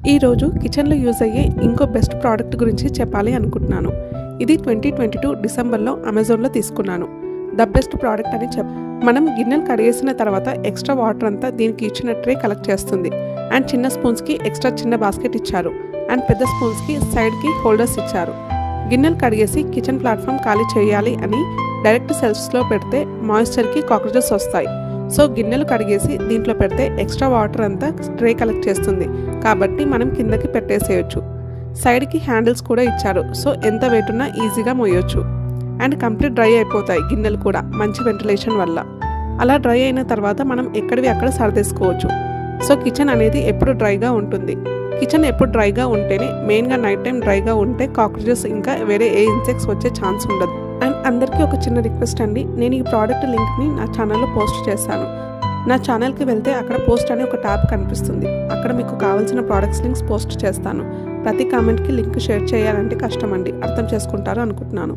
ఈరోజు కిచెన్లో యూజ్ అయ్యే ఇంకో బెస్ట్ ప్రోడక్ట్ గురించి చెప్పాలి అనుకుంటున్నాను. ఇది 2022 డిసెంబర్లో అమెజాన్లో తీసుకున్నాను. ద బెస్ట్ ప్రోడక్ట్ అని మనం గిన్నెలు కడిగేసిన తర్వాత ఎక్స్ట్రా వాటర్ అంతా దీనికి ఇచ్చిన ట్రే కలెక్ట్ చేస్తుంది. అండ్ చిన్న స్పూన్స్కి ఎక్స్ట్రా చిన్న బాస్కెట్ ఇచ్చారు. అండ్ పెద్ద స్పూన్స్కి సైడ్కి హోల్డర్స్ ఇచ్చారు. గిన్నెలు కడిగేసి కిచెన్ ప్లాట్ఫామ్ ఖాళీ చేయాలి అని డైరెక్ట్ సెల్ఫ్స్లో పెడితే మాయిశ్చర్కి కాక్రోచెస్ వస్తాయి. సో గిన్నెలు కడిగేసి దీంట్లో పెడితే ఎక్స్ట్రా వాటర్ అంతా ట్రే కలెక్ట్ చేస్తుంది కాబట్టి మనం కిందకి పెట్టేసేయచ్చు. సైడ్కి హ్యాండిల్స్ కూడా ఇచ్చారు. సో ఎంత వెయిట్ ఉన్నా ఈజీగా మోయొచ్చు. అండ్ కంప్లీట్ డ్రై అయిపోతాయి గిన్నెలు కూడా మంచి వెంటిలేషన్ వల్ల. అలా డ్రై అయిన తర్వాత మనం ఎక్కడివి అక్కడ సర్దేసుకోవచ్చు. సో కిచెన్ అనేది ఎప్పుడు డ్రైగా ఉంటుంది. కిచెన్ ఎప్పుడు డ్రైగా ఉంటేనే, మెయిన్గా నైట్ టైం డ్రైగా ఉంటే కాక్రోచెస్ ఇంకా వేరే ఏ ఇన్సెక్ట్స్ వచ్చే ఛాన్స్ ఉండదు. అండ్ అందరికీ ఒక చిన్న రిక్వెస్ట్ అండి, నేను ఈ ప్రోడక్ట్ లింక్ని నా ఛానల్లో పోస్ట్ చేశాను. నా ఛానల్కి వెళ్తే అక్కడ పోస్ట్ అనే ఒక ట్యాబ్ కనిపిస్తుంది. అక్కడ మీకు కావాల్సిన ప్రోడక్ట్స్ లింక్స్ పోస్ట్ చేస్తాను. ప్రతి కామెంట్కి లింక్ షేర్ చేయాలంటే కష్టం అండి, అర్థం చేసుకుంటారు అనుకుంటున్నాను.